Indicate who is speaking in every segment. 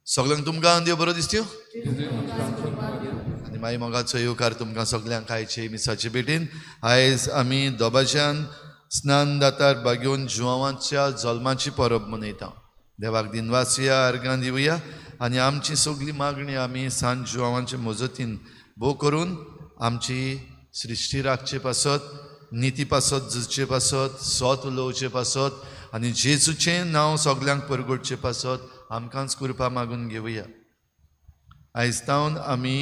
Speaker 1: सगळ्यांक तुमकां देव बरो दिसत्यो आनी मागीर मोगाचो येवकार तुमकां सगळ्यांक आयचे मिसाचे भेटीन आयज आमी दोबाज्यान स्नान दातार बागेवन जुवांच्या जल्माची परब मनयता. देवाक दिनवासिया अर्गां दिवया आनी आमची सगळी मागणी आमी सांज जुवांच्या मजतीन भोव करून आमची सृश्टी राखचे पासत, निती पासत झुजचे पासत, सोत उलोवचे पासत आनी जेजूचें नांव सगळ्यांक परगडचे पासत आमकांच कृपा मागून घेवया. आयजतावन आमी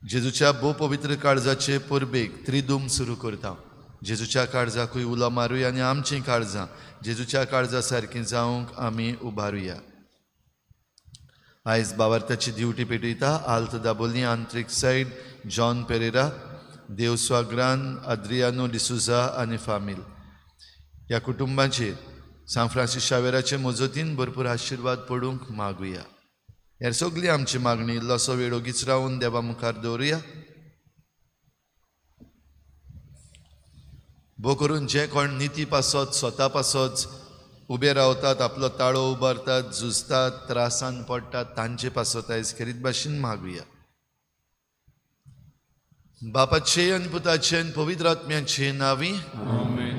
Speaker 1: जेजूच्या भोव पवित्र काळजाचे परबेक त्रिदूम सुरू करता. जेजूच्या काळजाकूय उलो मारूया आनी आमचीं काळजां जेजूच्या काळजा सारकीं जावंक आमी उबारुया. आयज बावार्थाची ड्युटी पेटयता आल्त दाबोलीं आंतरीक सायड जॉन पेरेरा, देवस्वाग्रान आद्रियानो डिसुजा आनी फामील ह्या कुटुंबाचेर सान फ्रांसीस शावेराचे मजतीन भरपूर आशिर्वाद पडूंक मागुया. हेर सगळी आमची मागणी इल्लोसो वेळ ओगीच रावन देवा मुखार दवरुया. भोव करून जे कोण निती पासत स्वता पासत उबे रावतात, आपलो ताळो उबारतात, झुजतात, त्रासान पडटात, तांचे पासत आयज खेरीत भाशेन मागुया. बापाचे आनी पुताचे आनी पवित्र आत्म्याचे नांवी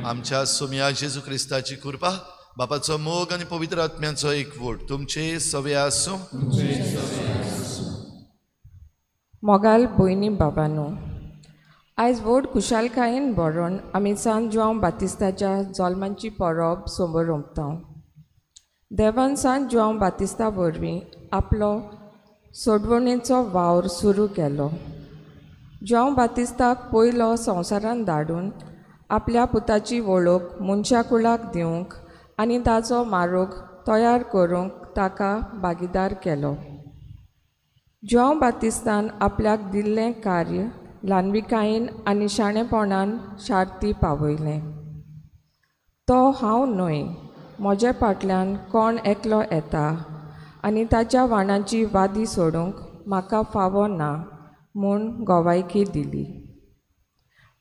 Speaker 1: आमच्या सोम्या जेजू क्रिस्ताची कृपा, बापाचो मोग आनी पवित्र आत्म्याचो एकवट तुमचे सवे आसूं.
Speaker 2: मोगाल भयणी बाबांनो, आयज व्हड खुशालकायेन बरोवन आमी सान जुआंव बातिस्ताच्या जल्माची परब समोर रोंपता. देवान सान जुआंव बातिस्ता वरवीं आपलो सोडवणेचो वावर सुरू केलो. जुआंव बातिस्ताक पयलो संवसारान धाडून आपल्या पुताची वळख मनशा कुळाक दिवंक आनी ताचो मारोग तयार करूंक ताका भागीदार केलो. जुआंव बातिस्तान आपल्याक दिल्लें कार्य ल्हानविकायेन आनी शाणेपणान शार्ती पावयलें. तो हांव न्हय, म्हज्या फाटल्यान कोण एकलो येता आनी ताच्या वाणाची वादी सोडूंक म्हाका फावो ना म्हूण गोवायकी दिली.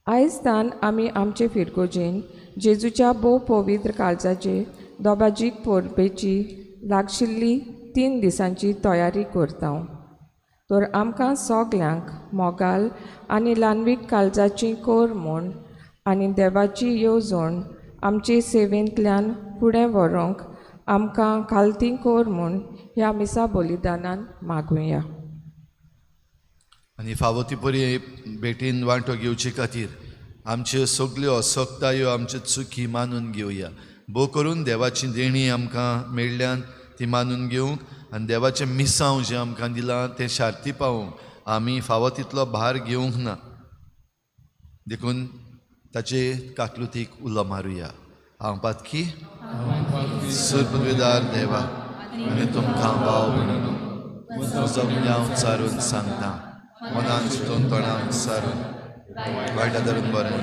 Speaker 2: आयजतान आमी आमचे फिरकोजेन जेजूच्या भोव पवित्र काळजाचे दोबाजीक परबेची लागशिल्ली 3 दिसांची तयारी करता. तर आमकां सगल्यांक मोगाल आनी ल्हानवीक काळजाची कोर म्हूण आनी देवाची येवजण आमचे सेवेंतल्यान फुडें व्हरूंक आमकां खालती कोर म्हूण ह्या मिसा बलिदानान मागुया.
Speaker 1: आनी फावो ती परी भेटीन वांटो घेवचे खातीर आमच्यो सगल्यो असोक्तायो आमच्यो चुकी मानून घेवया. भोव करून देवाची देणी आमकां मेळ्ळ्यान ती मानून घेवंक आनी देवाचें मिसांव जें आमकां दिलां तें शार्ती पावोवंक आमी फावो तितलो भार घेवंक ना. देखून ताचे काकलुतीक उलो मारुया. हांव पातकी सुरपदार देवा आनी तुमकां भाव म्हणून सगळ्यांक चारून सांगता, मनान चिंतून तोंडान सारून वायटा धरून बरें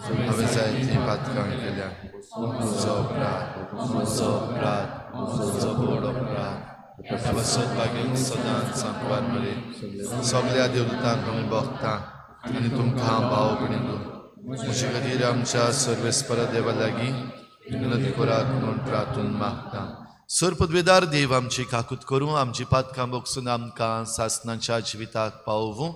Speaker 1: हांवें जायतीं पातकां केल्या. म्हजो अपराध, म्हजो अपराध, म्हजो व्हड अपराध वसत बागेक सदांच सांगपार मरे सगळ्या देवदूतांक आमी भोगता आनी तुमकां भाव भयणीनो म्हजे खातीर आमच्या सर्वेस्परा देवा लागीं विनंती करात म्हणून प्रार्थून मागता. सरपदवेदार देव आमची काकूत करूं, आमची पातकां बोगसून आमकां सासणाच्या जिविताक पावूं.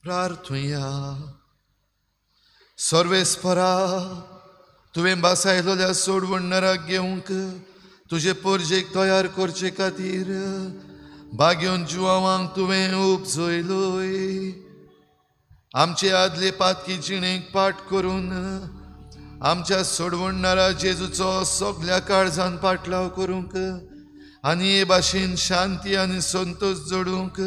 Speaker 1: प्रार्थुया. सर्वेस्परा तुवें बासायलोल्या सोडवणाराक घेवंक तुजे पोरजेक तयार करचे खातीर बाग्योन जुवांक तुवें उपजयलोय. आमचे आदले पातकी जिणेक पाठ करून आमच्या सोडवणारा जेजूचो सगळ्या काळजान पाटलाव करूंक आनी हे भाशेन शांती आनी संतोष जोडूंक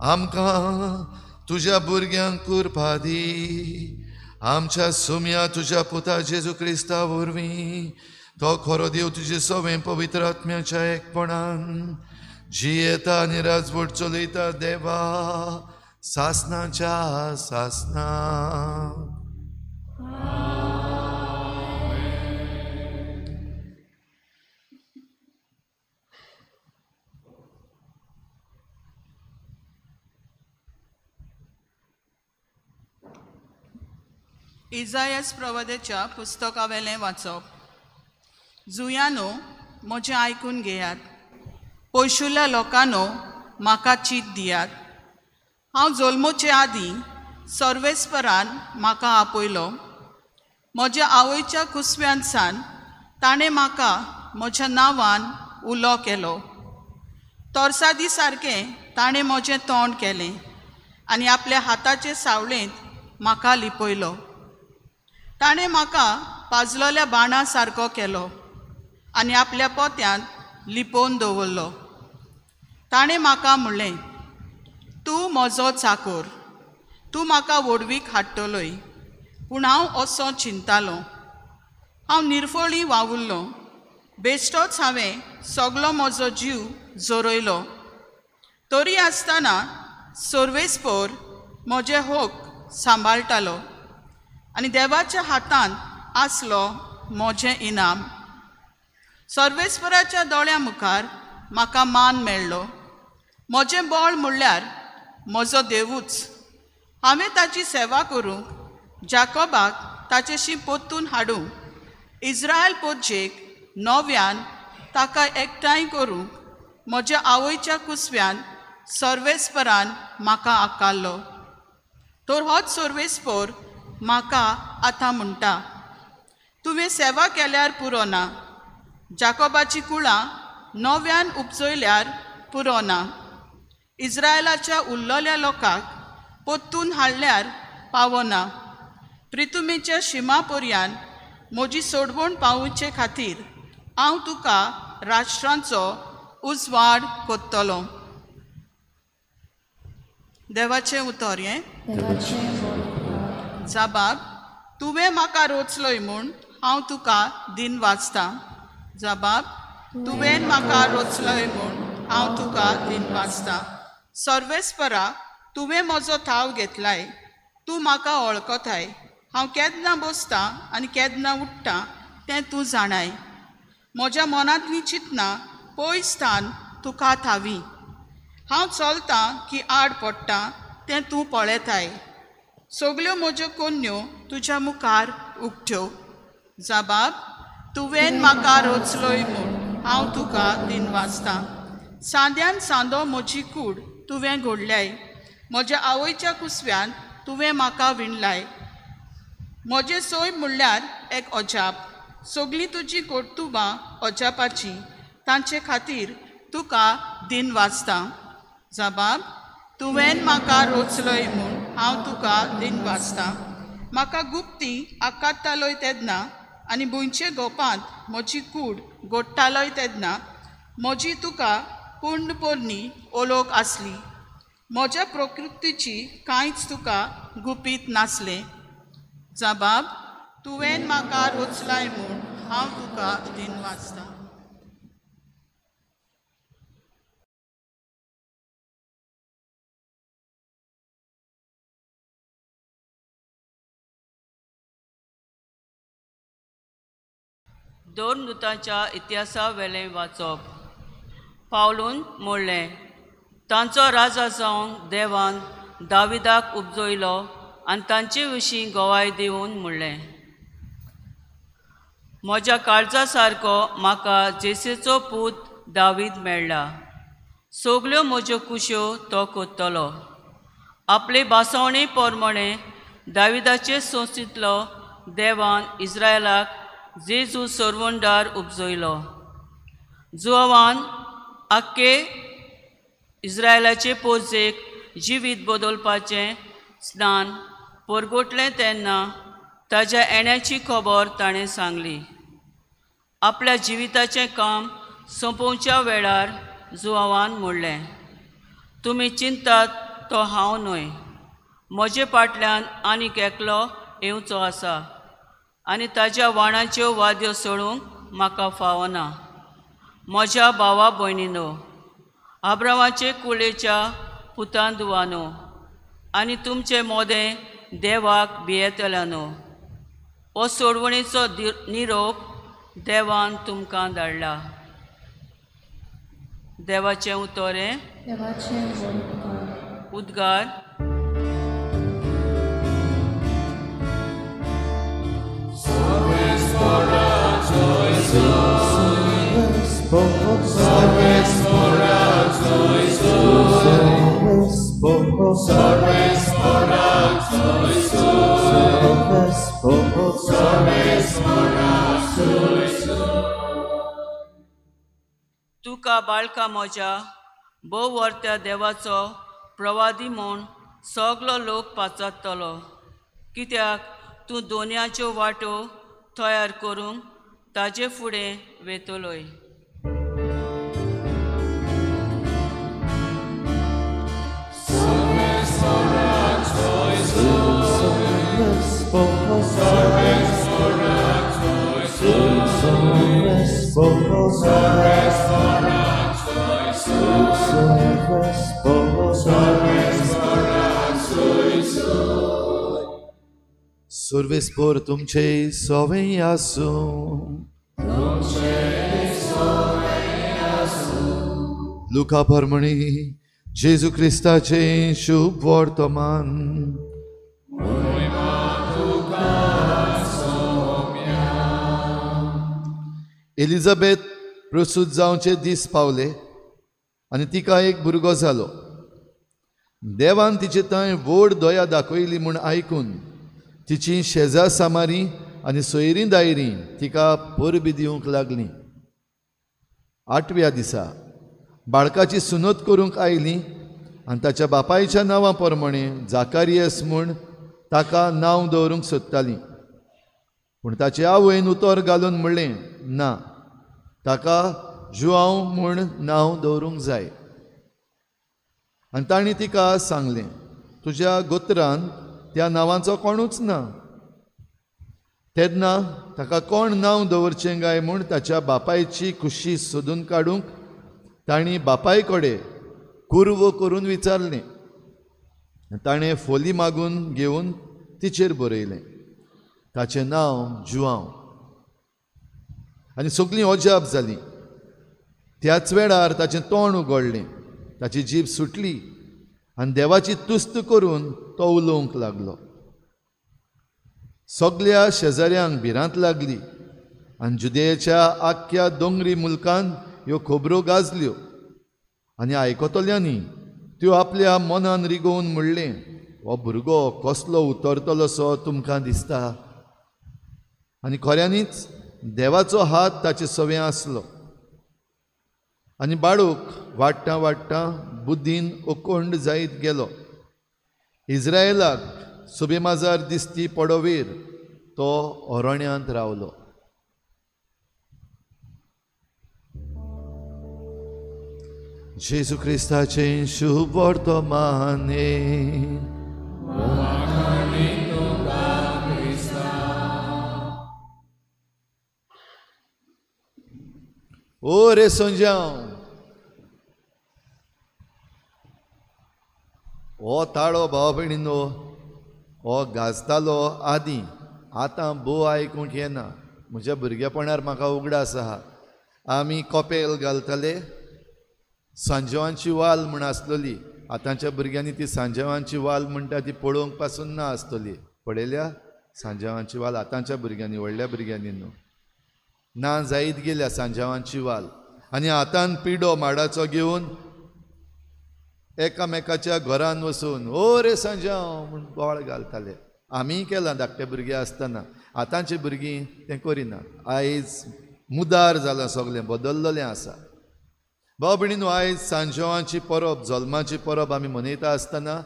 Speaker 1: आमकां तुज्या भुरग्यांक कृपा दी. आमच्या सोम्या तुज्या पुता जेजू क्रिस्ता वरवीं तो खरो देव तुजे सवें पवित्र आत्म्याच्या एकपणान जियेता आनी राजवट चलयता देवा सासनाच्या सासना.
Speaker 3: इजायास प्रवदेच्या पुस्तकावेलें वाचप. जुयानो म्हजें आयकून घेयात. पयशुल्या लोकांनो म्हाका चीत दियात. हांव जल्मोचे आदीं सर्वेस्परान म्हाका आपयलो. म्हज्या आवयच्या कुसव्यान सावन ताणें म्हाका म्हज्या नांवान उलो केलो. तोरसादी सारकें ताणें म्हजें तोंड केलें आनी आपल्या हाताचे सावळेंत म्हाका लिपयलो. ताणें म्हाका पाजलोल्या बाणा सारको केलो आनी आपल्या पोत्यांत लिपोवन दवरलो. ताणें म्हाका म्हणलें, तूं म्हजो चाकर, तूं म्हाका व्हडवीक हाडटलोय. पूण हांव असो चिंतालों. हांव निर्फळी वावुरलो. बेश्टोच हांवें सगलो म्हजो जीव जोरयलो. तरी आसतना सर्वेस्पोर म्हजे होक सांबाळटालो आनी देवाच्या हातांत आसलो म्हजें इनाम. सर्वेस्पराच्या दोळ्या मुखार म्हाका मान मेळ्ळो. म्हजें बळ म्हणल्यार म्हजो देवूच. हांवें ताची सेवा करूंक, जाकोबाक ताचेशी पोत्तून हाडूंक, इस्रायल पोरचेक नव्यान ताका एकठांय करूंक म्हज्या आवयच्या कुसव्यान सर्वेस्परान म्हाका आकारलो. तर होच सर्वेस्पोर म्हाका आतां म्हणटा, तुवें सेवा केल्यार पुरो ना, जाकोबाची कुळां नव्यान उपजयल्यार पुरो ना, इस्रायलाच्या उरलोल्या लोकांक पोत्तून हाडल्यार पावना. प्रितुमेच्या शिमा पर्यान म्हजी सोडवण पावोवचे खातीर हांव तुका राष्ट्रांचो उजवाड कोत्तलो. देवाचें उतर हें. जबाब, तुवें म्हाका रोचलोय म्हूण हांव तुका दिन वाचतां. जबाब, तुवें म्हाका रोचलोय म्हूण हांव तुका दिन वाचतां. सर्वेस्परा, तुवें म्हजो थाव घेतलाय. तूं म्हाका वळखताय. हांव केन्ना बसतां आनी केन्ना उठ्ठां तें तूं जाणाय. म्हज्या मनांतलीं चिंतनां पयसतान तुका थावी. हांव चलतां की आड पडटां तें तूं पळयताय. सगल्यो म्हज्यो कन्यो तुज्या मुखार उक्त्यो. जबाब, तुवें म्हाका रोचलोय म्हूण हांव तुका दिन वाचतां. सांद्यान सांदो म्हजी कूड तुवें घोडल्याय. म्हज्या आवयच्या कुसव्यान तुवें म्हाका विणलाय. म्हजें सोय म्हणल्यार एक अजाप. सगलीं तुजी कोर्तुबां अजापाचीं. तांचे खातीर तुका दिन वाचतां. जबाब, तुवें म्हाका रोचलोय म्हूण हांव तुका दिन वाचतां. म्हाका गुप्ती आकात्तालोय तेन्ना आनी भुंयचे गोपांत म्हजी कूड घोडटालोय तेन्ना म्हजी तुका पूर्ण पोरणी ओलोक आसली. म्हज्या प्रकृतीची कांयच तुका गुपीत नासलें. जबाब, तुवें म्हाका रोचलाय म्हूण हांव तुका दिन वाचतां.
Speaker 4: दोन दुतांच्या इतिहासा वेलें वाचप. पावलून म्हणलें, तांचो राजा जावंक देवान दाविदाक उपजयलो आनी तांचे विशीं गोवाय दिवन म्हणलें, म्हज्या काळजा सारको म्हाका जेसेचो पूत दावीद मेळ्ळा. सगल्यो म्हज्यो कुश्यो तो कोत्तलो. आपले बासवणे पोरमणे दाविदाचे संस्थींतलो देवान इस्रायलाक जेजू सर्वंडार उपजयलो. जुवान आख्खे इस्रायलाचे पोरचेक जिवीत बदलपाचें स्नान परगोटलें तेन्ना ताच्या येण्याची खबर ताणें सांगली. आपल्या जिविताचें काम सोंपोवच्या वेळार जुवान म्हणलें, तुमी चिंतात तो हांव न्हय. म्हजे फाटल्यान आनीक एकलो येवचो आसा आनी ताज्या वाणाच्यो वाद्यो सोडूंक म्हाका फावना. म्हज्या भावा भयणीनो, आब्रामाचे कुळेच्या पुतांदुवानो आनी तुमचें मोदें देवाक भियेतल्यानो, हो सोडवणेचो निरोप देवान तुमकां धाडला. देवाचें उतोरें. उद्गार.
Speaker 5: Salves por
Speaker 4: तुका बाळका म्हज्या भोव वर्त्या देवाचो प्रवादी म्हूण सगलो लोक पाचारतलो, कित्याक तूं दोनयाच्यो वाटो तयार करूंक ताजे फुडें वेतलोय.
Speaker 1: Survespor तुमचे सोवें आसूं. लुका परमणी जेजू क्रिस्ताचे शुभ वर्तमान. एलिझाबेथ प्रसूत जावचे दीस पावले आनी तिका एक भुरगो जालो. देवान तिचे थंय व्हड दया दाखयली म्हूण आयकून तिची शेजा सामारी आनी सोयरीं दायरीं तिका परबी दिवंक लागलीं. 8व्या दिसा बाळकाची सुनत करूंक आयली आनी ताच्या बापायच्या नांवा प्रमाणें जाकारियस म्हूण ताका नांव दवरूंक सोदतालीं. पूण ताचे आवयन उतर घालून म्हणलें, ना, ताका जुआंव म्हूण नांव दवरूंक जाय. आनी ताणीं तिका सांगलें, तुज्या गोत्रांत त्या नांवाचो कोणूच ना. तेन्ना ताका कोण नांव दवरचें काय म्हूण ताच्या बापायची खुशी सोदून काडूंक ताणीं बापाय कडेन कुरवो करून विचारलें. ताणें फोली मागून घेवन तिचेर बरयलें, ताचें नांव जुआंव. आनी सगळीं अजाप जालीं. त्याच वेळार ताचें तोंड उगडलें, ताची जीब सुटली आनी देवाची तुस्त करून तो उलोवंक लागलो. सगळ्या शेजाऱ्यांक भिरांत लागली आनी जुदेयाच्या आख्या दोंगरी मुल्कांत ह्यो खबरो गाजल्यो. आनी आयकतल्यांनी त्यो आपल्या मनान रिगोवन म्हणलें, हो भुरगो कसलो उतरतलो सो तुमकां दिसता. आनी खऱ्यांनीच देवाचो हात ताचे सवें आसलो. आनी बाळूक वाडटा वाडटा बुद्धीन ओकोंड जायत गेलो. इस्रायेलाक सुबेमाजार दिसती पडोवेर तो अरण्यांत रावलो. जेजू क्रिस्ताचे शुभ वर्तमान. ओ रे संजाव, हो ताळो भाव भयणीनो हो गाजतालो आदीं, आतां बो आयकूंक येना. म्हज्या भुरगेपणार म्हाका उगडास आहा. आमी कोपेल घालताले, सांजवांची वाल म्हूण आसलोली. आतांच्या भुरग्यांनी ती सांजवांची वाल म्हणटा ती पळोवंक पासून ना आसतली. पळयल्या सांजवांची वाल आतांच्या भुरग्यांनी, व्हडल्या भुरग्यांनी न्हू. ना जायत गेल्या सांजवांची वाल. आनी हातान पिडो माडाचो घेवन एकामेकाच्या घरान वचून ओ रे सांजाव म्हूण बोवाळ घालताले. आमी केलां धाकटे भुरगे आसतना. आतांची भुरगीं तें करिना. आयज मुदार जालां, सगळें बदल्लें आसा. भाव भयणीनो, आयज सांजवांची परब, जल्माची परब आमी मनयता आसतना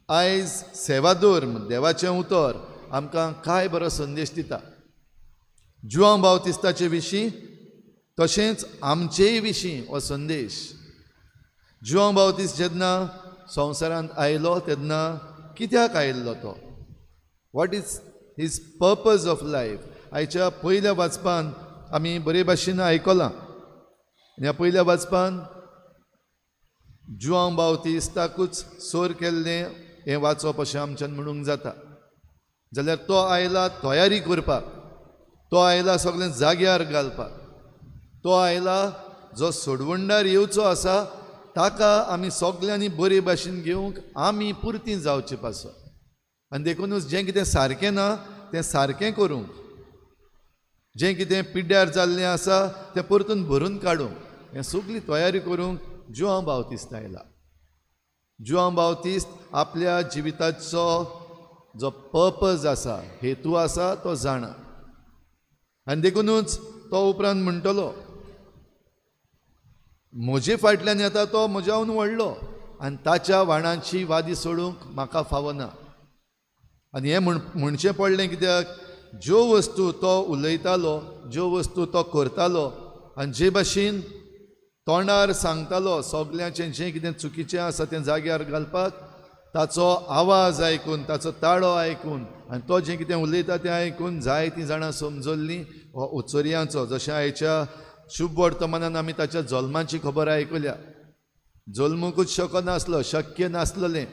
Speaker 1: आयज सेवादोर देवाचें उतर आमकां काय बरो संदेश दिता. जुआंव बावतिस्ताचे विशीं तशेंच आमचेय विशीं हो संदेश. जुआंव बावतिस्त जेन्ना संवसारांत आयलो तेन्ना कित्याक आयिल्लो तो? What is his purpose of life? आयच्या पयल्या वाचपान आमी बरे भाशेन आयकलां. ह्या पयल्या वाचपान जुआंव बावतिस्ताकूच सोर केल्लें हें वाचप अशें आमच्यान म्हणूंक जाता. जाल्यार तो आयला तयारी करपाक, तो आयला सगळें जाग्यार घालपाक, तो आयला जो सोडवंडार येवचो आसा ताका आमी सगळ्यांनी बरे भाशेन घेवंक आमी पुर्ती जावचे पासो. आनी देखूनच जें कितें सारकें ना तें सारकें करूंक, जें कितें पिड्ड्यार जाल्लें आसा तें परतून भरून काडूंक, हें सगळी तयारी करूंक जुआंव बावतिस्त आयला. जुआंव बावतिस्त आपल्या जिविताचो जो पर्पज आसा, हेतू आसा, तो जाणा. आनी देखूनच तो उपरांत म्हणटलो, म्हजे फाटल्यान येता तो म्हज्याहून व्हडलो आनी ताच्या वाणाची वादी सोडूंक म्हाका फावना. आनी हें म्हणचें पडलें कित्याक ज्यो वस्तू तो उलयतालो, ज्यो वस्तू तो करतालो आनी जे भाशेन तोंडार सांगतालो सगल्यांचें जें कितें चुकीचें आसा तें जाग्यार घालपाक, ताचो आवाज आयकून, ताचो ताळो आयकून आनी तो जें कितें उलयता तें आयकून जायतीं जाणां समजल्लीं हो ओचोरयांचो. जशें आयच्या शुभ वर्तमानान आमी ताच्या जल्माची खबर आयकल्या. जल्मूकूच शकनासलो, शक्य नासलेलें.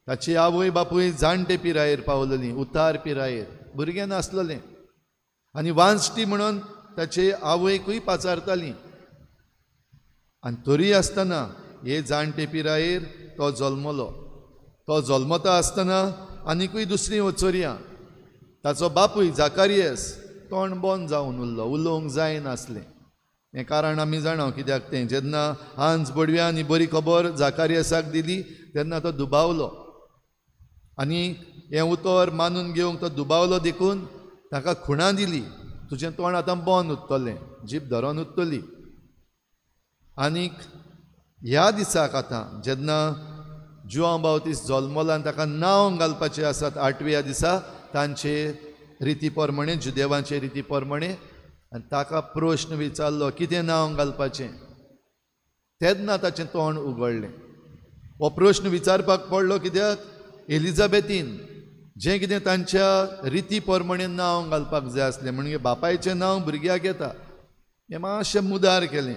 Speaker 1: ताची आवय बापूय जाणटे पिरायेर पावलेलीं, उतार पिरायेर, भुरगें नासलेलें. आनी वांसटी म्हणून ताचे आवयकूय पाचारतालीं. आनी तरी आसतना हे जाणटे पिरायेर तो जल्मलो. तो जल्मता आसतना आनिकूय दुसरीं ओचोरयां, ताचो बापूय जाकारियस तोंड बंद जावन उरलो, उलोवंक जायनासलें. हें कारण आमी जाणा कित्याक तें जेन्ना हांस बडव्यान ही बरी खबर जाकारियसाक दिली तेन्ना तो दुबावलो. आनी हें उतर मानून घेवंक तो दुबावलो देखून ताका खुणां दिली, तुजें तोंड आतां बंद उरतलें, जीब धरून उरतली. आनीक ह्या दिसाक आतां जेन्ना जुआंव बावतिस्त जल्मलो आनी ताका नांव घालपाचें आसात 8व्या दिसा तांचे रिती प्रमाणे, जुदेवांचे रिती प्रमाणे, आनी ताका प्रश्न विचारलो कितें नांव घालपाचें. तेन्ना ताचें तोंड उगडलें. हो प्रश्न विचारपाक पडलो कित्याक एलिझाबेथीन जें कितें तांच्या रिती प्रमाणे नांव घालपाक जाय आसलें, म्हणजे बापायचें नांव भुरग्याक येता, हें मातशें मुदार केलें.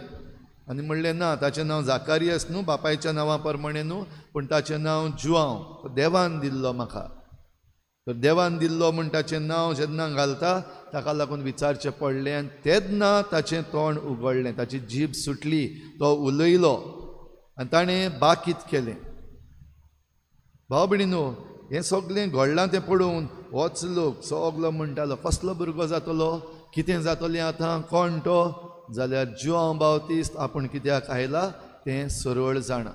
Speaker 1: आनी म्हणलें ना, ताचें नांव जाकारियस न्हू, बापायच्या नांवा प्रमाणे न्हू, पूण ताचें नांव जुआंव, देवान दिल्लो म्हाका. तर देवान दिल्लो म्हूण ताचें नांव जेन्ना घालता ताका लागून विचारचें पडलें. आनी तेन्ना ताचें तोंड उगडलें, ताची जीब सुटली, तो उलयलो आनी ताणें बाकीत केलें. भाव भयणीनो, हें सगळें घडलां तें पळोवन होच लोक सगलो म्हणटालो कसलो भुरगो जातलो, कितें जातलें आतां, कोण तो. जाल्यार जुआंव बावतिस्त आपूण कित्याक आयला तें सरळ जाणा.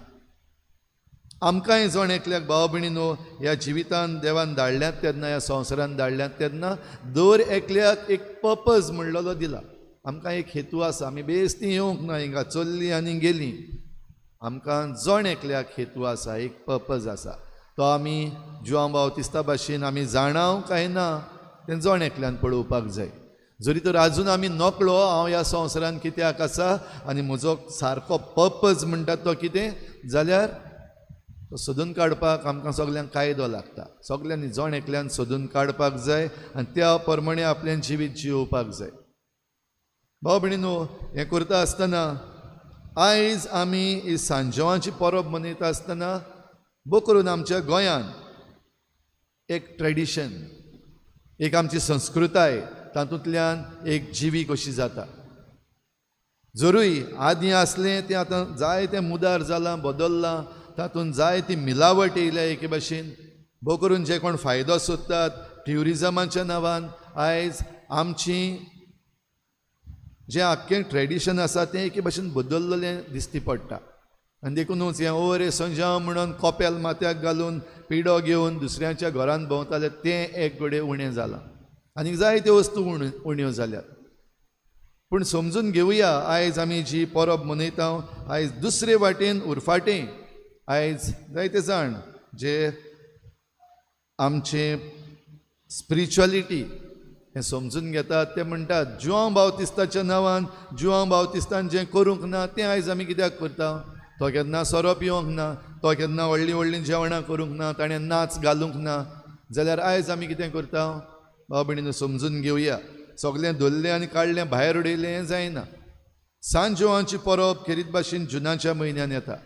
Speaker 1: आमकांय जण एकल्याक भाव भयणीनो ह्या जिवितान देवान धाडल्यात तेन्ना, ह्या संवसारान धाडल्यात तेन्ना दर एकल्याक एक पर्पज म्हणलेलो दिला. आमकां एक हेतू आसा, आमी बेस्ती येवंक ना हिंगा चल्लीं आनी गेलीं. आमकां जण एकल्याक हेतू आसा, एक पर्पज आसा. तो आमी जुआंव बावतिस्ता भाशेन आमी जाणाव काय ना तें जण एकल्यान पळोवपाक जाय. जरी तर आजून आमी नकळो हांव ह्या संवसारान कित्याक आसा आनी म्हजो सारको पर्पज म्हणटा तो कितें, जाल्यार तो सोदून काडपाक आमकां सगल्यांक कायदो लागता. सगल्यांनी जण एकल्यान सोदून काडपाक जाय आनी त्या प्रमाणे आपलें जिवीत जिवोवपाक जाय. भाव भयणीनो, हें करता आसतना आयज आमी ही सांजवांची परब मनयता आसतना बो करून आमच्या गोंयान एक ट्रेडिशन, एक आमची संस्कृताय, तातूंतल्यान एक जिवी कशी जाता. जरूय आदीं आसलें तें आतां जायतें मुदार जालां, बदल्लां, तातूंत जायती मिलावट येयल्या एके भाशेन. भोव करून जे कोण फायदो सोदतात ट्युरिजमाच्या नांवान आयज आमची जें आख्खें ट्रेडिशन आसा तें एके भाशेन बदल्लेलें दिश्टी पडटा. आनी देखूनच हें ओरे संजाव म्हणून कोपेल माथ्याक घालून पिडो घेवन दुसऱ्यांच्या घरांत भोंवताले तें एक घडये उणें जालां. आनी जायत्यो वस्तू उण्यो जाल्यात. पूण समजून घेवया, आयज आमी जी परब मनयता आयज दुसरे वाटेन उरफाटें आयज जायते जाण जे आमचे स्पिरिच्युअलिटी हें समजून घेतात ते म्हणटात जुआंव बावतिस्ताच्या नांवान जुआंव बावतिस्तान जें करूंक ना तें आयज आमी कित्याक करता. तो केन्ना सोरो पिवंक ना, तो केन्ना व्हडलीं व्हडलीं जेवणां करूंक ना, ताणें नाच घालूंक ना, जाल्यार आयज आमी कितें करता. भाव भयणीनो, समजून घेवया, सगळें धरलें आनी काडलें भायर उडयलें हें जायना. सांजवांची परब खेरीत भाशेन जुनाच्या म्हयन्यान येता.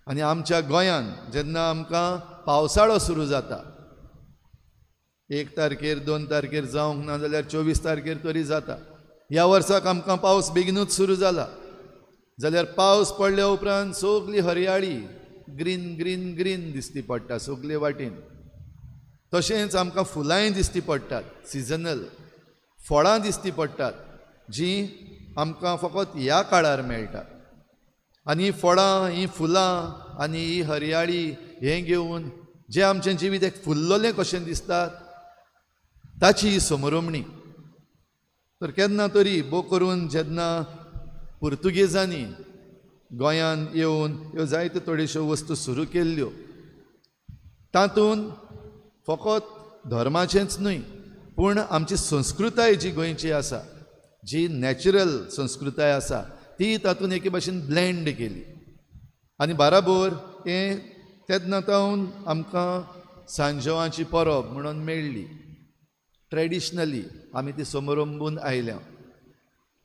Speaker 1: आनी आमच्या गोंयान जेन्ना आमकां पावसाळो सुरू जाता, 1 तारखेर 2 तारखेर जावंक ना जाल्यार 24 तारखेर तरी जाता. ह्या वर्साक आमकां पावस बेगीनूच सुरू जाला. जाल्यार पावस पडल्या उपरांत सगळी हरयाळी ग्रीन ग्रीन ग्रीन दिसती पडटा सगळे वाटेन. तशेंच आमकां फुलांय दिसती पडटात, सिजनल फळां दिसती पडटात, जीं आमकां फकत ह्या काळार मेळटात. आनी ही फळां ही फुलां आनी ही हरयाळी हें घेवन जें आमचें जिवीत एक फुल्लोलें कशें दिसता ताची ही समरमणी. तर केन्ना तरी बो करून जेन्ना पुर्तुगेजांनी गोंयांत येवन ह्यो जायत्यो थोड्योश्यो वस्तू सुरू केल्ल्यो तातूंत फकत धर्माचेंच न्हय पूण आमची संस्कृताय जी गोंयची आसा जी नॅचरल संस्कृताय आसा ती तातूंत एके भाशेन ब्लेंड केली आनी बाराबोर हें तेन्ना तावन आमकां सांजवांची परब म्हणून मेळ्ळी. ट्रेडिशनली आमी ती समरंबून आयल्या.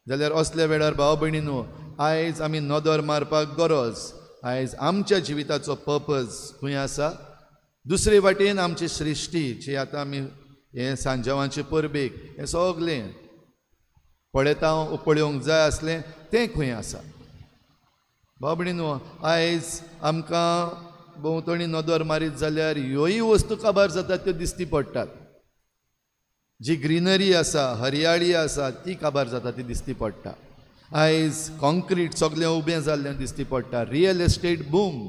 Speaker 1: जाल्यार असल्या वेळार भाव भयणीनो आयज आमी नदर मारपाक गरज. आयज आमच्या जिविताचो पर्पज खंय आसा. दुसरे वाटेन आमची सृश्टी जी आतां आमी हें सांजवांचे परबेक हें सगलें पळोवंक जाय आसलें तें खंय आसा. भाव भयणीनो आयज आमकां भोंवतणी नदर मारीत जाल्यार ह्योय वस्तू काबार जातात त्यो दिश्टी पडटात. जी ग्रीनरी आसा हरयाळी आसा ती काबार जाता ती दिश्टी पडटा. आयज कॉन्क्रीट सगळें उबें जाल्लें दिश्टी पडटा. Real estate boom.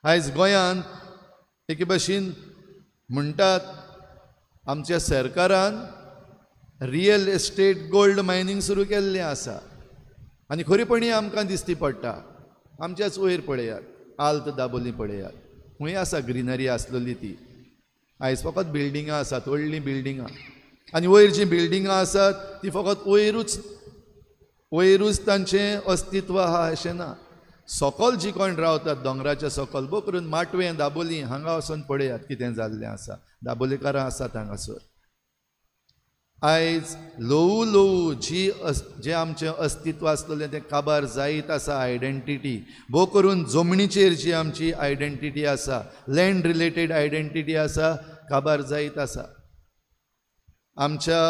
Speaker 1: आयज गोंयांत एके भाशेन म्हणटात आमच्या सरकारान रियल एस्टेट गोल्ड मायनींग सुरू केल्लें आसा आनी खरेपणी आमकां दिश्टी पडटा. आमच्याच वयर पळयात आल्त दाबोलीं पळयात खंय आसा ग्रीनरी आसलेली ती. आयज फकत बिल्डिंगां आसात व्हडलीं बिल्डिंगां आनी वयर जीं बिल्डिंगां आसात ती फकत वयरूच तांचें अस्तित्व आहा अशें ना. सकल जीं कोण रावतात दोंगराच्या सकल बो करून माटवें दाबोलीं हांगा वचून पळयात कितें जाल्लें आसा. दाबोलेकारां आसात हांगासर. आयज ल्हवू ल्हवू जें आमचें अस्तित्व आसलेलें तें काबार जायत आसा. आयडेंटिटी भोव करून जमनीचेर जी आमची आयडेंटिटी आसा लँड रिलेटेड आयडेंटिटी आसा काबार जायत आसा. आमच्या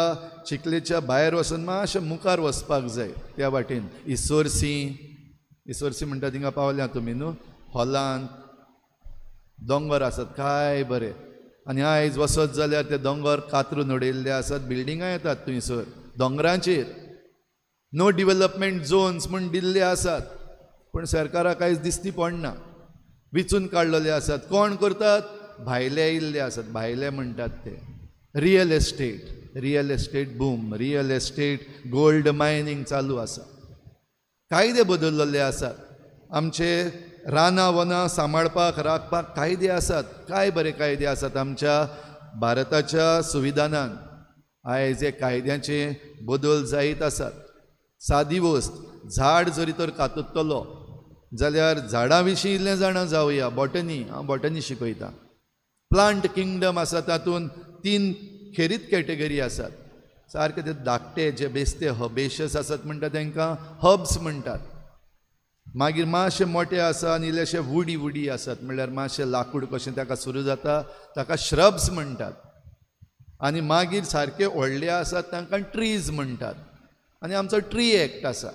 Speaker 1: चिखलेच्या भायर वचून मातशें मुखार वचपाक जाय त्या वाटेन इसोर्सी म्हणटा थिंगा पावल्या तुमी न्हू. हॉलांत दोंगर आसात काय बरें आनी आयज वचत जाल्यार ते दोंगर कातरून उडयल्ले आसात. बिल्डिंगां येतात थंयसर दोंगरांचेर. नो डिवेलपमेंट झोन्स म्हूण दिल्ले आसात पूण सरकाराक आयज दिश्टी पडना. विचून काडलेले आसात. कोण करतात. भायले आयिल्ले आसात. भायले म्हणटात ते. Real estate boom. Real estate gold mining चालू आसा. कायदे बदललेले आसात. आमचे रानां वनां सांबाळपाक राखपाक कायदे आसात. काय बरे कायदे आसात आमच्या भारताच्या संविधानान. आयज हे कायद्याचे बदल जायत आसात. सादी वस्त झाड जरी तर कातुतलो जाल्यार झाडां विशीं इल्लें जाणां जावया. बॉटनी हांव बॉटनी शिकयतां. प्लांट किंगडम आसा तातूंत 3 खेरीत कॅटेगरी आसात. सारके ते धाकटे जे बेश्टे हबेशियस आसात म्हणटा तांकां हब्स म्हणटात. मागीर मातशे मोटे आसा आनी इल्लेशे वुडी आसात म्हणल्यार मातशें लाकूड कशें ताका सुरू जाता ताका श्रब्स म्हणटात. आनी मागीर सारके व्हडले आसात तांकां ट्रीज म्हणटात. आनी आमचो ट्री एक्ट आसा.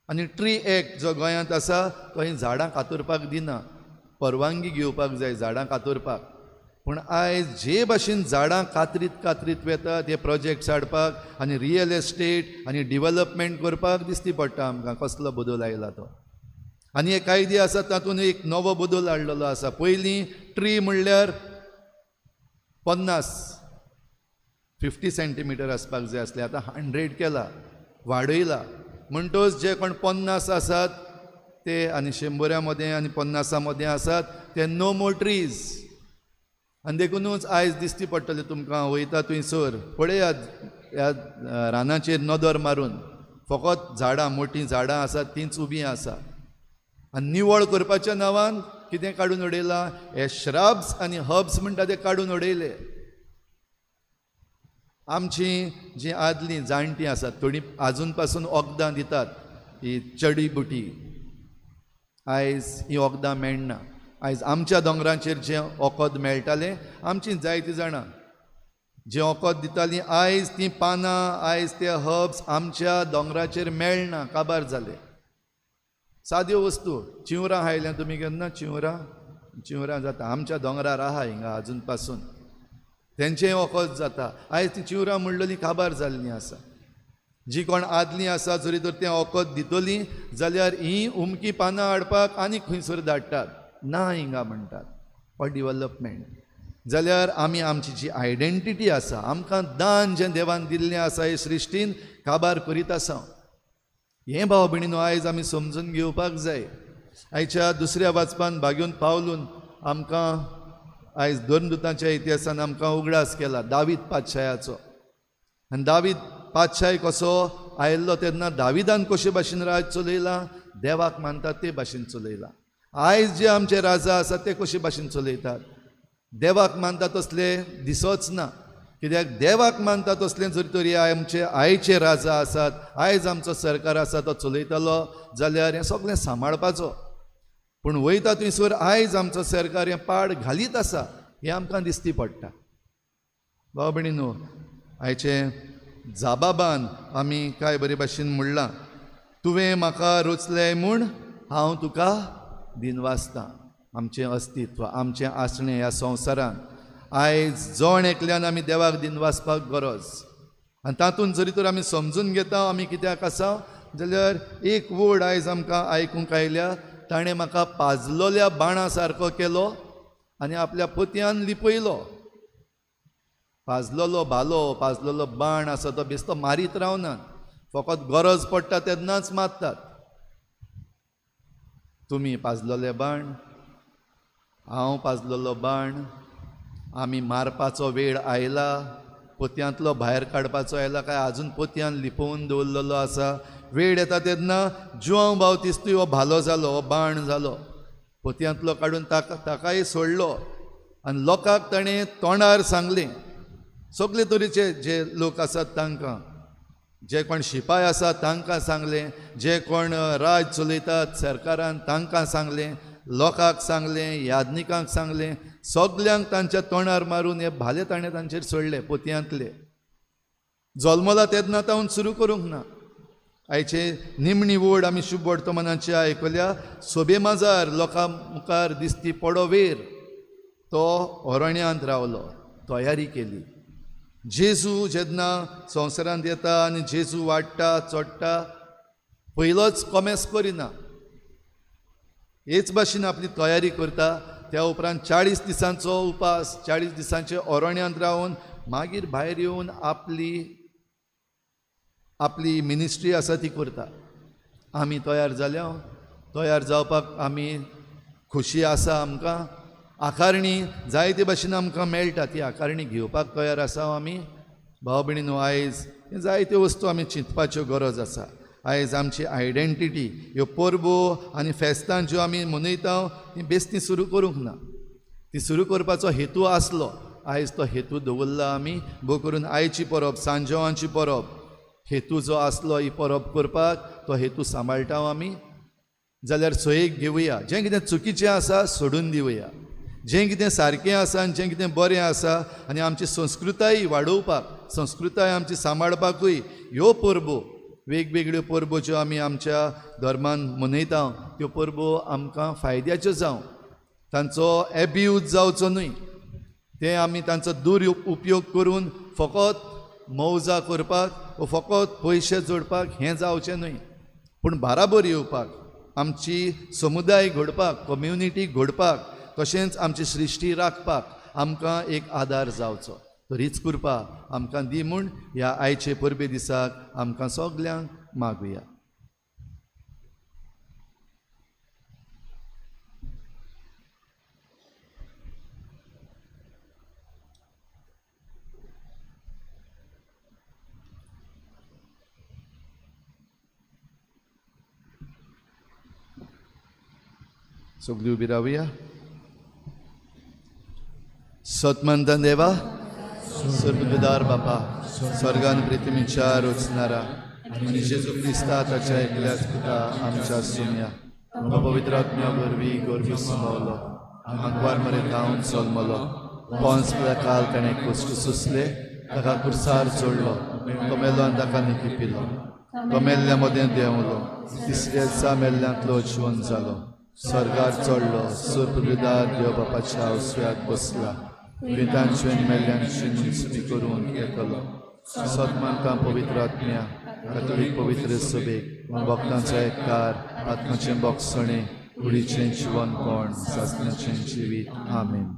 Speaker 1: आनी ट्री एक्ट जो गोंयांत आसा तो ही झाडां कातरपाक दिना. परवानगी घेवपाक जाय झाडां कातरपाक. पूण आयज जे भाशेन झाडां कातरीत वेतात हे प्रोजेक्ट्स हाडपाक आनी रियल एस्टेट आनी डिवेलपमेंट करपाक दिश्टी पडटा आमकां कसलो बदल आयला तो. आनी हे कायदे आसा तातूंत एक नवो बदल हाडलेलो आसा. पयलीं ट्री म्हणल्यार 50 सेंटीमीटर आसपाक जाय आसलें. आतां 100 केला वाडयला. म्हणटच जे कोण 50 आसात ते आनी 100 मदें आनी 50 मदें आसात ते नो मोर ट्रीज. आनी देखूनच आयज दिश्टी पडटलें तुमकां वयता थंयसर पळयात ह्या रानाचेर नदर मारून फकत झाडां मोटीं झाडां आसात तींच उबीं आसा. आनी निवळ करपाच्या नांवान कितें काडून उडयलां. हे श्रब्स आनी हब्स म्हणटा ते काडून उडयले. आमचीं जीं आदलीं जाणटीं आसात थोडीं आजून पासून वखदां दितात ही चडी बुटी. आयज ही वखदां मेळना. आयज आमच्या दोंगरांचेर जें वखद मेळटालें आमचीं जायतीं जाणां जें वखद दितालीं आयज तीं पानां आयज ते हब्स आमच्या दोंगराचेर मेळना. काबार जाले. साद्यो वस्तू चिवरां खायल्या तुमी केन्ना. चिवरां जाता आमच्या दोंगरार आहा हिंगा आजून पासून तेंचेंय वखद जाता. आयज ती चिवरां म्हणलेलीं काबार जाल्लीं आसा. जी कोण आदली आसा जरी तर तें वखद दितली जाल्यार ही उमकी पानां हाडपाक आनी खंयसर धाडटात ना हिंगा म्हणटात फॉर डिवेलपमेंट. जाल्यार आमी आमची जी आयडेंटिटी आसा आमकां दान जें देवान दिल्लें आसा हे सृश्टीन काबार करीत आसा. हें भाव भयणीनो आयज आमी समजून घेवपाक जाय. आयच्या दुसऱ्या वाचपान भाग्यून पावलून आमकां आयज धर्मदुतांच्या इतिहासान आमकां उगडास केला दावीद पातशायाचो. आनी दावीद पातशाय कसो आयिल्लो तेन्ना दाविदान कशे भाशेन राज चलयला देवाक मानतात ते भाशेन चलयला. आयज जे आमचे राजा आसात ते कशे भाशेन चलयतात देवाक मानता तसले दिसोच ना. कित्याक देवाक मानता तसलें जरी तरी आमचे आयचे राजा आसात आयज आमचो सरकार आसा तो चलयतलो जाल्यार हें सगळें सांबाळपाचो. पूण वयता थंयसर आयज आमचो सरकार हें पाड घालीत आसा हें आमकां दिसती पडटा. भाव भयणीनो आयचे जाबाबान आमी काय बरे भाशेन म्हणलां तुवें म्हाका रोचलें म्हूण हांव तुका दिनवासतां. आमचें अस्तित्व आमचें आसणें ह्या संवसारान आयज जण एकल्यान आमी देवाक दिनवासपाक गरज. आनी तातूंत जरी तर आमी समजून घेता आमी कित्याक आसा जाल्यार एक वड आयज आमकां आयकूंक आयल्या ताणें म्हाका पाजलोल्या बाणा सारको केलो आनी आपल्या पोतयान लिपयलो. पाजलोलो भालो पाजलोलो बाण आसा तो बेश्टो मारीत रावनात फकत गरज पडटा तेन्नाच मारतात. तुमी पाजलोले बाण हांव पाजलोलो बाण आमी मारपाचो वेळ आयला पोतयांतलो भायर काडपाचो आयला काय आजून पोतयान लिपोवन दवरलेलो आसा. वेळ येता तेन्ना जुवांव बावतिस्तूय हो भालो जालो हो बाण जालो पोतयांतलो काडून ताकाय सोडलो आनी लोकांक ताणें तोंडार सांगलें. सगळे तरेचे जे लोक आसात तांकां जे कोण शिपाय आसात तांकां सांगलें जे कोण राज चलयतात सरकारान तांकां सांगलें लोकांक सांगलें यादनिकांक सांगलें सगल्यांक तांच्या तोंडार मारून हे भाले ताणें तांचेर सोडले पोतयांतले. जल्मला तेन्ना तावन सुरू करूंक ना. आयचे निमणी वड आमी शुभ वर्तमानाची आयकल्या सोबे माजार लोकां मुखार दिसती पडो वेर तो अरण्यांत रावलो तयारी केली. जेजू जेन्ना संवसारांत येता आनी जेजू वाडटा चडटा पयलोच कोमेस करिना हेच भाशेन आपली तयारी करता. त्या उपरांत 40 दिसांचो उपास 40 दिसांचे अरण्यांत रावन मागीर भायर येवन आपली मिनिस्ट्री आसा ती करता. आमी तयार जाल्या तयार जावपाक आमी खुशी आसा. आमकां आकारणी जायते भाशेन आमकां मेळटा ती आकारणी घेवपाक तयार आसा आमी. भाव भयणीनो आयज जायत्यो वस्तू आमी चिंतपाच्यो गरज आसा. आयज आमची आयडेंटिटी ह्यो परबो आनी फेस्तां ज्यो आमी मनयता ती बेश्टी सुरू करूंक ना. ती सुरू करपाचो हेतू आसलो आयज तो हेतू दवरला आमी. भोव करून आयची परब सांजोवांची परब हेतू जो आसलो ही परब करपाक तो हेतू सांबाळटा आमी. जाल्यार सोयेक घेवया जें कितें चुकीचें आसा सोडून दिवया जें कितें सारकें आसा आनी जें कितें बरें आसा आनी आमची संस्कृताय वाडोवपाक संस्कृताय आमची सांबाळपाकूय ह्यो परबो वेगवेगळ्यो परबो ज्यो आमी आमच्या धर्मान मनयता त्यो परबो आमकां फायद्याच्यो जावं. तांचो एब्यूज जावचो न्हय. ते आमी तांचो दुरुपयोग करून फकत मौजा करपाक वा फकत पयशे जोडपाक हें जावचें न्हय. पूण बाराबर येवपाक आमची समुदाय घडपाक कम्युनिटी घडपाक तशेंच आमची सृश्टी राखपाक आमकां एक आदार जावचो. तरीच कृपा आमकां दी म्हूण ह्या आयचे परबे दिसाक आमकां सगल्यांक मागुया. सगळीं उबी रावया. सतमंत देवा स्वर्गदार बापा स्वर्गान पृथ्वीच्या रचणारा आनी जेजू क्रिस्ता ताच्या एकल्याच पुता आमच्या सुम्या पवित्र आत्म्या वरवीं गोरबी संभवलो आंकवार मरें गांवन जल्मलो पोंस काल ताणें कश्ट सोंसले ताका कुर्सार चोडलो तो मेलो आनी ताका निपिलो तो मेल्ल्या मदें देंवलो तिसऱ्या दिसा मेल्ल्यांतलो जिवन जालो स्वर्गार चडलो स्वर्गदार देव बापाच्या उजव्याक बसला वेदांचे मेल्ल्यांची मुन्सिपी करून येतलो सतमंतां पवित्र आत्म्या कॅथोलीक पवित्र सभेक भक्तांचो एककार आत्म्याचें भोगसणें कुडीचें जिवनपण सासण्याचें जिवीत आमेन.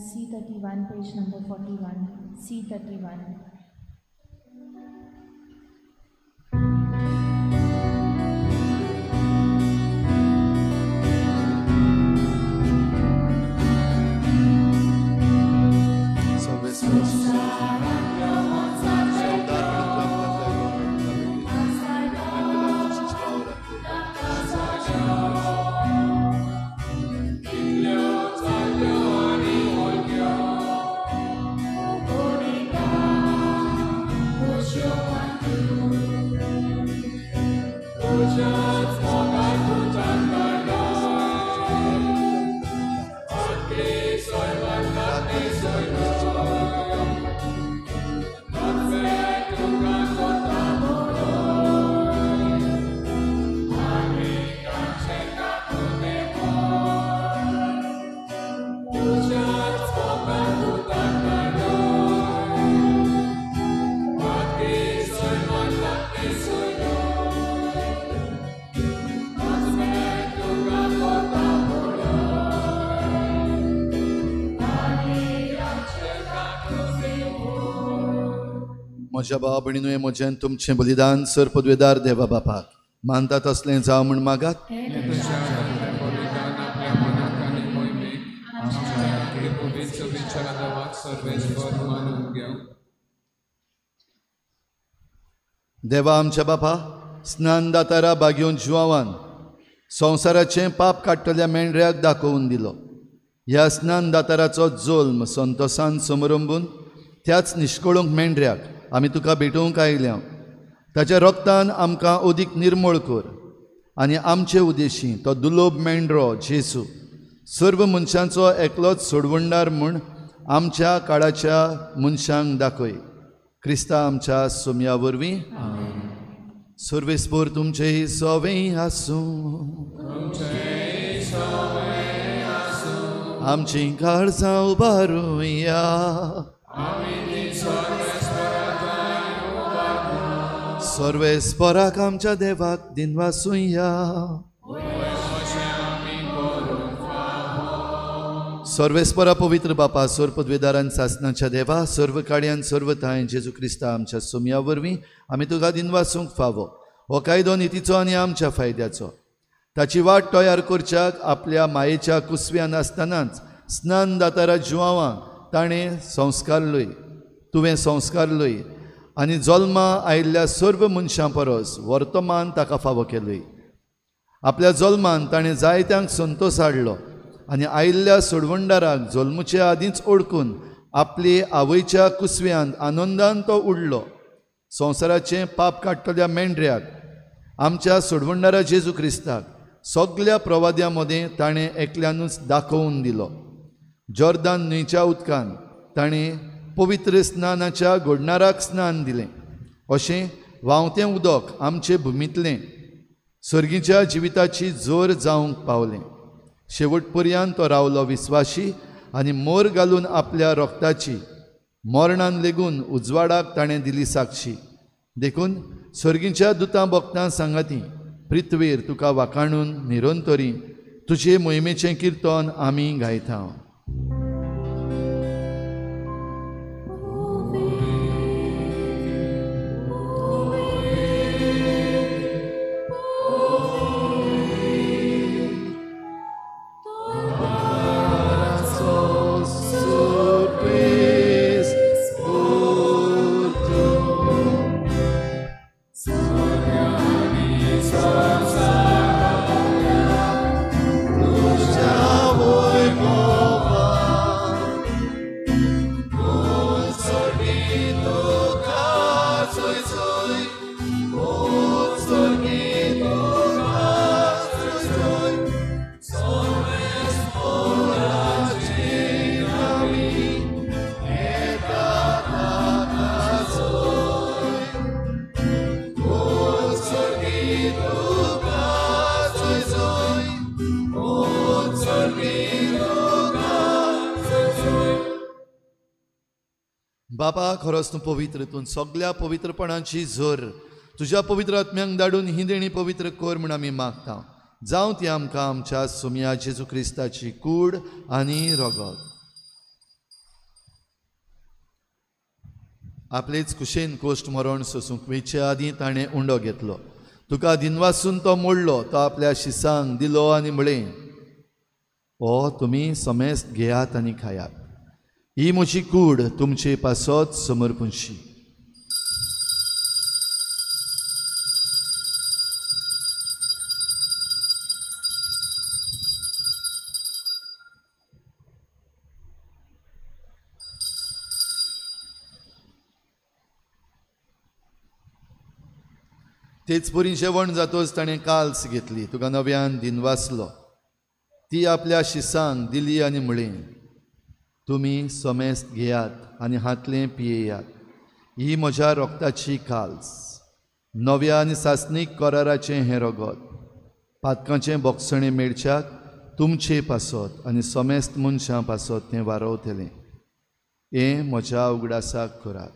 Speaker 5: C31 page number 41 C31.
Speaker 1: म्हज्या भावा भयणीनुय म्हजें तुमचें बलिदान सर पदवेदार देवा बापाक मानता तसलें जावं म्हूण मागात. देवा आमच्या बापा स्नान दातारा बागेवन जुवावान संवसाराचें पाप काडटल्या मेंढऱ्याक दाखोवन दिलो. ह्या स्नान दाताराचो जोल्म संतोसान समरंबून त्याच निश्कळूंक मेंढऱ्याक आमी तुका भेटोवंक आयल्या. ताच्या रोगतान आमकां अदीक निर्मळ कर आनी आमचे उद्देशी तो दुलोब मेंढरो जेसू सर्व मनशांचो एकलोच सोडवणदार म्हूण आमच्या काळाच्या मनशांक दाखय. क्रिस्ता आमच्या सोम्या वरवीं सर्वेस्पोर तुमचें सोवें आसूं आमची काळजां उबारुया सर्वेस्पराक आमच्या देवाक दिनवासुया. सर्वेस्परा पवित्र बापा सर पदवेदारान सासनाच्या देवा सर्व काळ्यान सर्व थाय जेजू क्रिस्ता आमच्या सोम्या वरवीं आमी तुका दिनवासूंक फावो. हो कायदो नितीचो आनी आमच्या फायद्याचो. ताची वाट तयार करच्याक आपल्या मायेच्या कुसव्यान आसतनाच स्नान दातारा जुवावां ताणें संस्कारलोय तुवें संस्कारलोय आनी जल्मा आयिल्ल्या सर्व मनशां परस वर्तमान ताका फावो केलोय. आपल्या जल्मान ताणें जायत्यांक संतोश हाडलो आनी आयिल्ल्या सोडवणदाराक जल्मुचे आदींच ओळखून आपली आवयच्या कुसव्यान आनंदान तो उडलो. संवसाराचें पाप काडटल्या मेंढऱ्याक आमच्या सोडवणदारा जेजू क्रिस्ताक सगळ्या प्रवाद्यां मदें ताणें एकल्यानूच दाखोवन दिलो. जॉर्दान न्हंयच्या उदकान ताणें पवित्र स्नानाच्या घडणाराक स्नान दिलें. अशें व्हांवतें उदक आमचे भुमींतलें सर्गीच्या जिविताची जोर जावंक पावलें. शेवट पर्यंत तो रावलो विस्वाशी आनी मोर घालून आपल्या रोगताची मरणान लेगून उजवाडाक ताणें दिली साक्षी. देखून सर्गीच्या दुतां भक्तां सांगाती पृथ्वीर तुका वाखाणून निरंतरी तुजे मोहिमेचें किर्तन आमी गायता. बापा खरोच तूं पवित्र, तूं सगळ्या पवित्रपणाची झर तुज्या पवित्र आत्म्यांक धाडून ही देणी पवित्र कर म्हूण आमी मागता. जावं ती आमकां आमच्या सुमया जेजू क्रिस्ताची कूड आनी रगत. आपलेच कुशेन कोश्ट मरण सोसूंक वेचे आदीं ताणें उंडो घेतलो. तुका दिनवासून तो मोडलो, तो आपल्या शिसांक दिलो आनी म्हळें, ओ तुमी समेस्त घेयात आनी खायात. ही म्हजी कूड तुमचे पासत समर्पणशी. तेच परी जेवण जातोच ताणें काल्स घेतली, तुका नव्यान दिनवासलो, ती आपल्या शिसांक दिली आनी म्हळें, तुमी समेस्त घेयात आनी हातलें पियेयात. ही म्हज्या रोगताची काल्स, नव्या आनी सासणीक कराराचें हें रगत, पातकांचें बोगसणें मेळच्याक तुमचे पासत आनी समेस्त मनशां पासत तें वारवतलें. हें म्हज्या उगडासाक करात.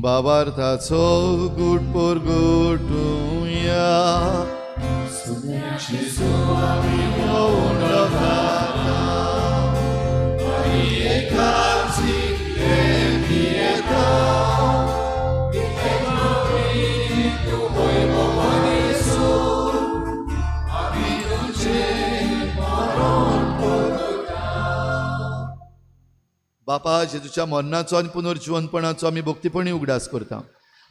Speaker 1: बाबार्थाचो गूट पोर गोटुया, बापा जेजूच्या मरणाचो आनी पुनर्जीवनपणाचो आमी भक्तीपणी उगडास करता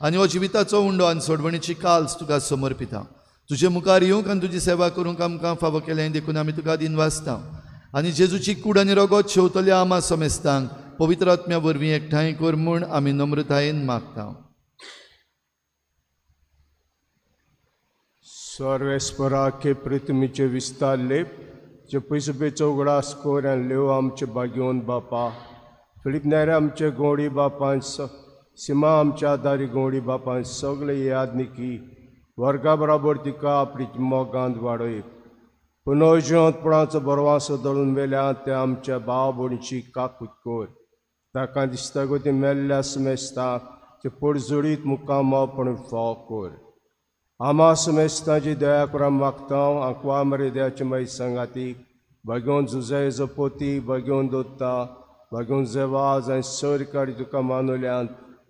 Speaker 1: आनी हो जिविताचो उंडो आनी सोडवणीची काल्स तुका समर्पिता. तुजे मुखार येवंक आनी तुजी सेवा करूंक आमकां फावो केलें देखून आमी तुका दिन वाचता. आनी जेजूची कूड आनी रगत शेवतल्या आमा समेस्तांक पवित्र आत्म्या वरवीं एकठांय कर म्हूण आमी नम्रतायेन मागता.
Speaker 6: सर्वेस्परा के पृथ्वीचे विस्तारले जे पयसुबेचो उगडास कर आनी लेव आमचे बागेवन बापा, फिलिपनारे आमचे गोडी बापांच, सिमा आमच्या दारी गोडी बापांच सगळे यादनिकी वर्गा बराबर तिका आपली मोगांत वाडय. पुनर्जिवंतपणाचो बरवासो दळून वेल्यात ते आमच्या भाव भयणीची काकूट कर. ताका दिसता गो ती मेल्ल्या समेस्तांक ते पडजोडीत मुकामावपण फाव कर. आमा समेस्तांची दया करा मागता. आंकवा मरे देवाचे माई सांगातीक बागेवन झुजाय जपोती बागेवन दोत्ता बागेवन जेवाज आनी सर काडी तुका मानुल्यान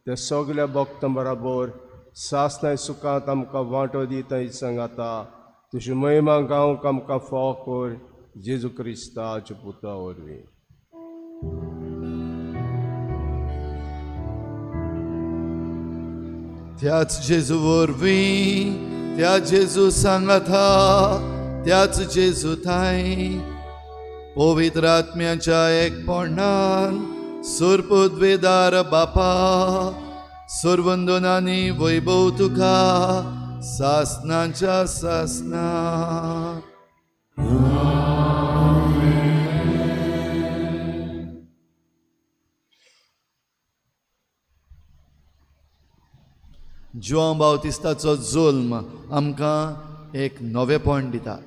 Speaker 6: ते सगल्या भक्तां बराबर सासनाय सुखांत आमकां वांटो दिता सांगाता. तुजी महिमा गावंक आमकां फाव कर जेजू क्रिस्ताच्या पुता वरवीं.
Speaker 1: त्याच जेजू वरवीं, त्या जेजू सांगाता, त्याच जेजू थाय पवित्र आत्म्याच्या एकपणान सुरपुद्वेदार बापा, सुरवंदनांनी वैभव तुका सासनाच्या सासना. जुआंव बावतिस्ताचो जुल्म आमकां एक नवेपण दिता.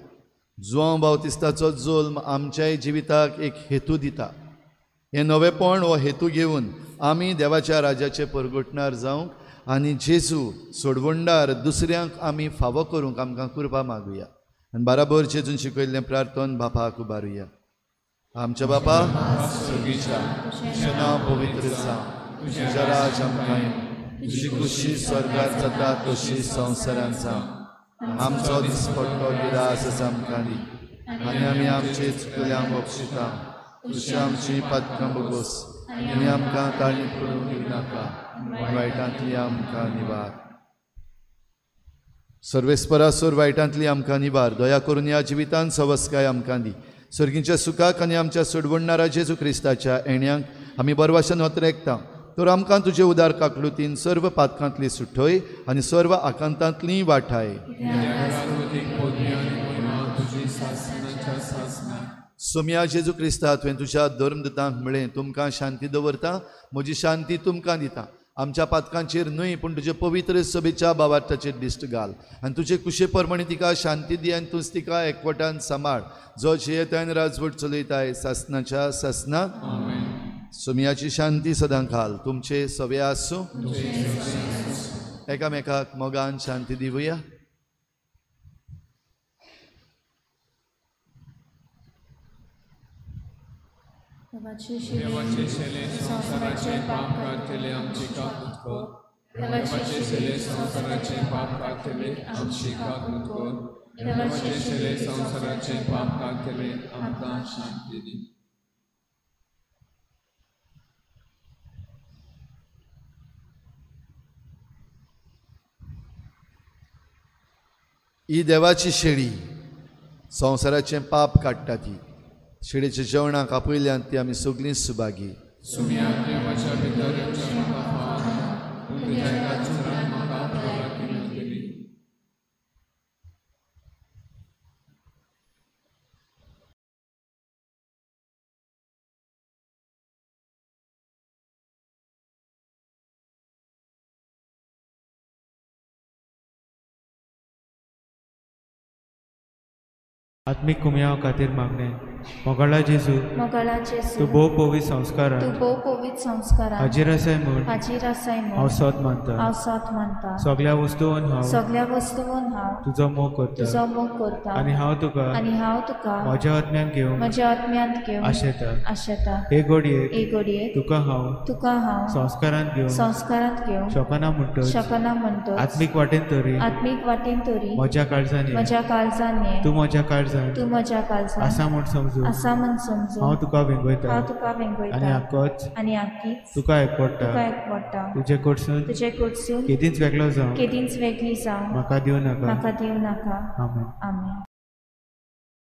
Speaker 1: जुआंव बावतिस्ताचो जुल्म आमच्याय जिविताक एक हेतू दिता. हे नवेपण हो हेतू घेवन आमी देवाच्या राजाचे परगटणार जावंक आनी जेजू सोडवणदार दुसऱ्यांक आमी फावो करूंक आमकां कृपा मागुया. आनी बाराबर जेजून शिकयल्लें प्रार्थन बापाक उबारुया. आमच्या बापा सगळीच्या तुजें नांव पवित्र जावं, तुजें राज आमकां येवं, तुजी खुशी स्वर्गांत जाता तशी संवसारांत जावं. आमचो दिसपट्टो गिरास आमकां दी आनी आमी आमचे चुकल्यांक बक्षिता. तुजी आमची पातकां बगोस आनी आमकां ताळणी करूंक दिनाका, वायटांतली आमकां निवार. सर्वेस्परासोर वायटांतली आमकां निवार. दया करून ह्या जिवितांत सवस्काय आमकां दी. सर्गीच्या सुखाक आनी आमच्या सोडवणणारा जेजू क्रिस्ताच्या येण्याक आमी बरवाशान वतरेकता. तर आमकां तुजे उदार काकलुतीन सर्व पातकांतली सुटय आनी सर्व आकांतांतली वाठाय. सोम्या जेजू क्रिस्ता तुवें तुज्या धर्मदूतांक म्हळें तुमकां शांती दवरता म्हजी शांती तुमकां दिता आमच्या पातकांचेर न्हय पूण तुजे पवित्र सभेच्या भावार्थाचेर दिश्ट घाल आनी तुजे कुशे प्रमाणे तिका शांती दी आनी तूंच तिका एकवटान सांबाळ जो जियेतान राजवट चलयताय सासनाच्या सासनाक सोम्याची शांती सदां घाल तुमचे सवे आसूं एकामेकाक मोगान शांती दिवया
Speaker 5: देवाचे शेले संसाराचे पाप काढतले आमची काकूत कर देवाचे शेले संसाराचे पाप काढतले आमची काकूत कर देवाचे शेले संसाराचे पाप काढतले आमकां शांती दी
Speaker 1: ही देवाची शेळी संवसाराचें पाप काडटा ती शेळीच्या जेवणाक आपयल्यान ती आमी सगळीं सुभागी
Speaker 7: आत्मिक कुमयाव खातीर मागणे मोगाळा जेजू तूं भोव पवित संस्कारांत हाजीर आसाय म्हूण हांव सत मानता सगळ्या वस्तूंत हांव तुजो मोग करता आनी हांव तुका म्हज्या आत्म्यान घेवन आशेता हे घडयेक तुका हांव संस्कारांत घेवन शकना म्हणटच आत्मीक वाटेन तरी म्हज्या काळजांनी तूं म्हज्या काळजांत आसा म्हूण समजून हांव तुका वेंगयता आनी आख्खीच तुका एकवडटा तुजे कडसून केदींच वेगळी जावं म्हाका दिवं नाका आमेन
Speaker 5: Oh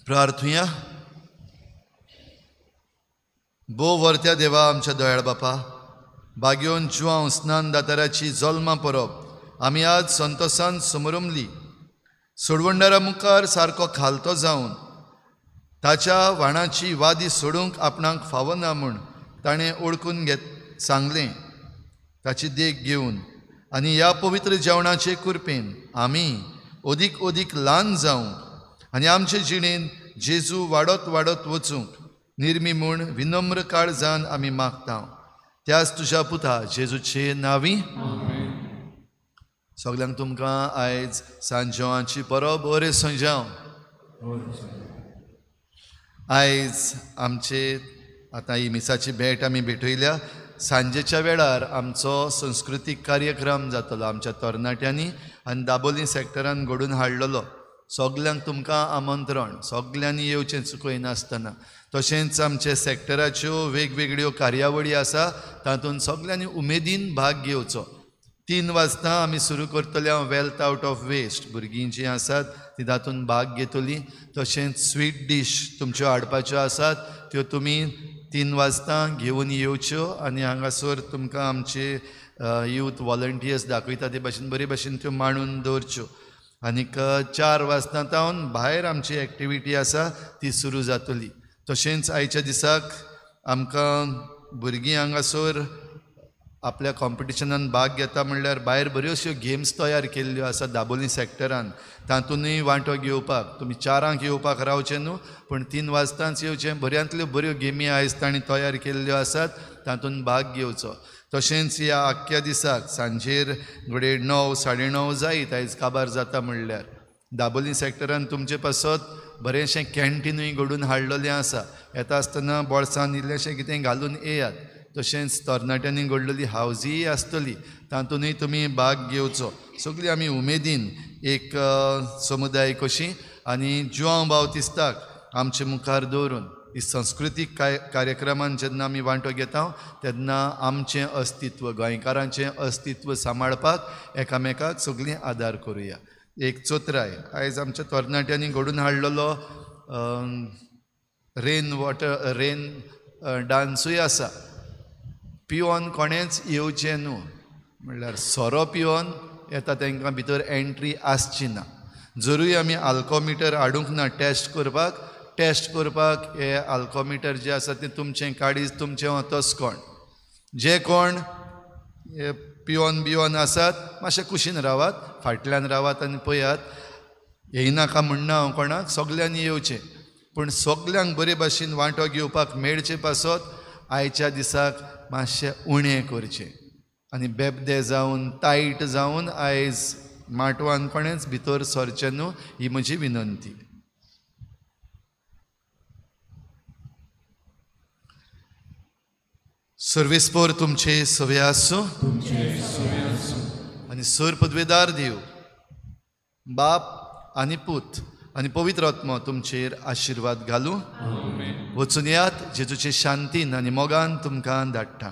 Speaker 1: प्रार्थुया. भोव वर्त्या देवा आमच्या दयाळ बापा, बागयोन जुवांव स्नान दाताराची जल्मां परब आमी आज संतोसान समरमली. सोडवंडारा मुखार सारको खालतो जावन ताच्या वाणाची वादी सोडूंक आपणाक फावना म्हूण ताणें ओळखून सांगलें. ताची देख घेवन आनी ह्या पवित्र जेवणाचे कुरपेन आमी ओदीक ओदीक ल्हान जावंक आनी आमचे जिणेन जेजू वाडत वाडत वचूंक निर्मी म्हूण विनम्र काळजान आमी मागता. त्याच तुज्या पुता जेजूचे नांवी. सगल्यांक तुमकां आयज सांजेवांची परब बरें संजाव. आयज आमचे आतां ही मिसाची भेट आमी भेटयल्या. सांजेच्या वेळार आमचो संस्कृतीक कार्यक्रम जातलो आमच्या तरणाट्यांनी आनी दाबोली सॅक्टरान घडून हाडलेलो. सगल्यांक तुमकां आमंत्रण, सगल्यांनी येवचें चुकयनासतना. तशेंच आमचे सॅक्टराच्यो वेगवेगळ्यो कार्यावळी आसा, तातूंत सगल्यांनी उमेदीन भाग घेवचो. 3 वाजता आमी सुरू करतले वेल्थ आवट ऑफ वेस्ट. भुरगीं जीं आसात तीं तातूंत भाग घेतलीं. तशेंच स्वीट डीश तुमच्यो हाडपाच्यो आसात त्यो तुमी 3 वाजता घेवन येवच्यो आनी हांगासर तुमकां आमचे यूथ वॉलंटियर्स दाखयता ते भाशेन बरे भाशेन त्यो मांडून दवरच्यो. आनीक 4 वाजता तावन भायर आमची एक्टिविटी आसा ती सुरू जातली. तशेंच आयच्या दिसाक आमकां भुरगीं हांगासर आपल्या कॉम्पिटिशनान भाग घेता म्हणल्यार भायर बऱ्योशो गेम्स तयार केल्ल्यो आसा दाबोली सॅक्टरान. तातूंतय वांटो घेवपाक तुमी 4 येवपाक रावचें न्हू, पूण 3 वाजताच येवचें. बऱ्यांतल्यो बऱ्यो गेमी आयज तांणी तयार केल्ल्यो आसात, तातूंत भाग घेवचो. तशेंच ह्या आख्ख्या दिसाक सांजेर घडये 9, 9:30 जायत आयज काबार जाता म्हणल्यार दाबोली सॅक्टरान तुमचे पासत बरेंशें कॅन्टीनूय घडून हाडलेलें आसा. येता आसतना बोळसान इल्लेशें कितें घालून येयात. तशेंच तरणाट्यांनी घडलेली हावजीय आसतली, तातूंतय तुमी भाग घेवचो. सगळीं आमी उमेदीन एक समुदाय कशी आनी जुवांव बावतिस्ताक आमचे मुखार दवरून ही संस्कृतीक कार्यक्रमान जेन्ना आमी वांटो घेता तेन्ना आमचें अस्तित्व, गोंयकारांचें अस्तित्व सांबाळपाक एकामेकाक सगळीं आदार करुया. एक चोत्राय आयज आमच्या तरणाट्यांनी घडून हाडलेलो रेन डान्सूय आसा. पिवोन कोणेंच येवचें न्हू म्हणल्यार सोरो पिवोन येता तांकां भितर एंट्री आसची ना. जरूय आमी आल्कोमिटर हाडूंक ना टेस्ट करपाक हे आल्कोमिटर जे आसा तें तुमचें काडीज तुमचें तसकोण. जे कोण पिवोन आसात मातशें कुशीन रावात, फाटल्यान रावात आनी पळयात. येयनाका म्हणना हांव कोणाक, सगल्यांनी येवचें. पूण सगल्यांक बरे भाशेन वांटो घेवपाक मेळचे पासत आयच्या दिसाक मातशें उणें करचें आनी बेबदे जावन टायट जावन आयज माटवान कोणेंच भितर सरचें न्हू, ही म्हजी विनंती. सर्वेस्पर तुमचे सवे आसूं आनी सर पदवेदार देव बाप आनी पूत आनी पवित्र आत्मा तुमचेर आशिर्वाद घालूं. वचून यात, जेजूचे शांतीन आनी मोगान तुमकां धाडटा.